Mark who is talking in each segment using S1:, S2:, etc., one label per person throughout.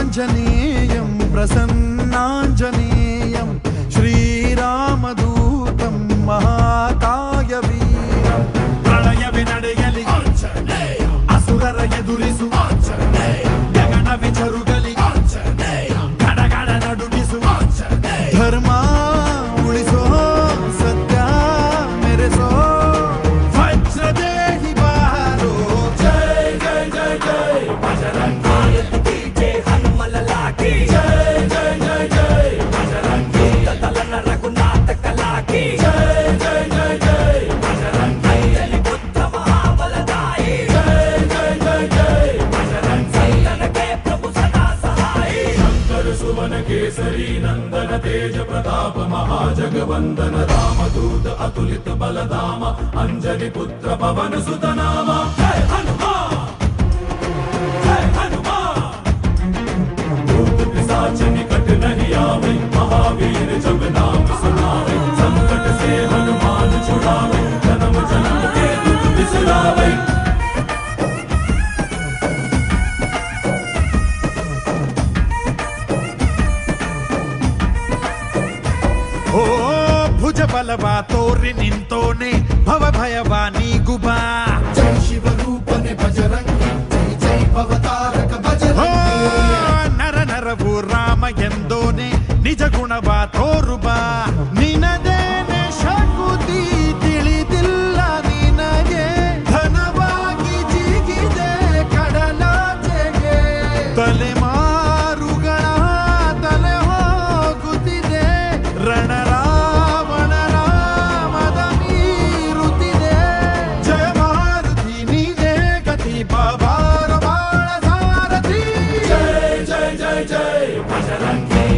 S1: श्रीयाञ्जनेयं प्रसन्नाञ्जनेयं श्रीरामदूतं महाकायवीरं प्रलयवे ನಡೆಯಲಿ असुरर ಎದುರಿಸು ಗಗನವೇ ಜರುಗಲಿ ಗಡಗಡ ನಡುಗಿಸು ಧರ್ಮ ಉಳಿಸೋ ಸತ್ಯ ಮೆರೆಸೋ ವಜ್ರದೇಹಿ ಬಾರೋ ಜೈ ಜೈ ಜೈ ಜೈ ಬಜರಂಗಿ ಕಿ ಜೈ ಹನುಮಲಲಾ ಕಿ ಜೈ ಜೈ ಜೈ ಜೈ ಬಜರಂಗಿ ತಲನ ರಘುನಾಥ ಕಲಾ ಕಿ ಜೈ ಜೈ ಜೈ ಜೈ ಬಜರಂಗಿ ಅಲ್ಲಿ ಬುದ್ಧ ಮಹಾಬಲದಾಯಿ ಜೈ ಜೈ ಜೈ ಜೈ ಬಜರಂಗಿ ತನಗೆ ಪ್ರಭು ಸದಾ ಸಹಾಯಿ ಶಂಕರ ಸುವನ ಕೇಸರಿ ನಂದನ तेज प्रताप महाजगवंदन रामदूत अतुलित बलधाम अंजनी पुत्र पवन सुत नाम जय हनुमान जय हनुमान भूत पिशाच निकट नहीं आवे महावीर जब नाम सुनावे संकट से हनुमान छुड़ावे जन्म जन्म के दुख बिसरावे ओ भुज बलवा तोरि निंतोने भव भयवा नीगुबा जय शिव रूपने बजरंगी जय जय भवतारक बजरंगी नर नरवु राम ಎಂದೋನೆ ನಿಜ ಗುಣವಾ ತೋರುಬಾ ನಿನದೇನೆ ಶಕುತಿ ತಿಳಿದಿಲ್ಲ ನಿನಗೆ ಧನವಾಗಿ ಜಿಗಿದೆ ಕಡಲಾಚೆಗೆ ತಲೆಮಾರುಗಳ ತಲೆ ಹೋಗುತ್ತಿದೆ ರಣ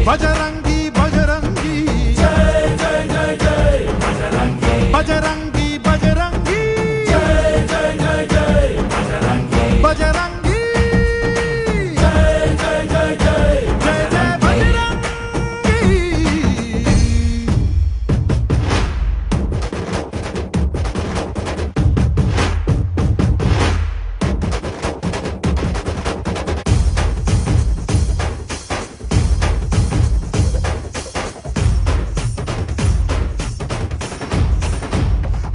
S1: बजरंगी बजरंगी जय जय जय जय बजरंगी बजरंगी बजरंगी जय जय जय जय बजरंगी बजरंगी जय जय जय जय जय जय बजरंगी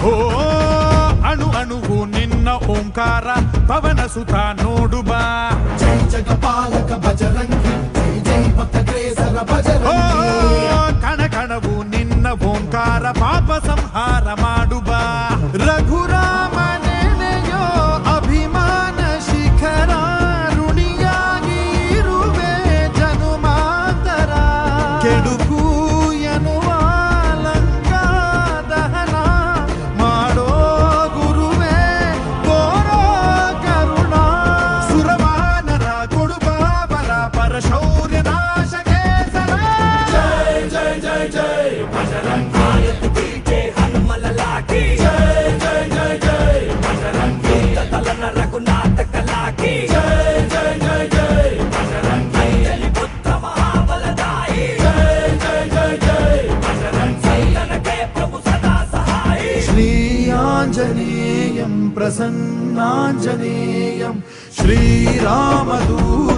S1: ओ अणु अणुवु निन्न ओंकार पवन सुता नोडुबा जय जगपालक बजरंगी जय जय भक्तग्रेसर बजरंगी कण कणवु निन्न ओंकार पाप संहार माडुबा रघुराम नेನೆಯೋ ಅಭಿಮಾನ ಶಿಖರ ಋಣಿಯಾಗಿ ಇರುವೆ ಜನುಮಾಂತರ ಕೆಡುಕು ಎನ್ನುವ ಲಂಕಾ ದಹನ ಮಾಡೋ ಗುರುವೇ ತೋರೋ ಕರುಣ ಸುರವಾನರ ಕೊಡುಬಾಬರ ಪರಶೌರ್ಯ ನಾಶಕೆ ಸರ ಜೈ ಜೈ ಜೈ ಜೈ ಬಜರಂಗಿ ಕಿ ಜೈ ಹನುಮಲಲಾ ಕಿ ಜೈ ಜೈ ಜೈ ಜೈ ಬಜರಂಗಿ ತಲನ ರಘುನಾಥ ಕಲಾ ಕಿ ಜೈ ಜೈ ಜೈ ಜೈ ಬಜರಂಗಿ ಅಲ್ಲಿ ಬುದ್ಧ ಮಹಾಬಲದಾಯಿ ಜೈ ಜೈ ಜೈ ಜೈ ಬಜರಂಗಿ ತನಗೆ ಪ್ರಭು ಸದಾ ಸಹಾಯಿ श्रीयाञ्जनेयं प्रसन्नाञ्जनेयं श्रीरामदूतं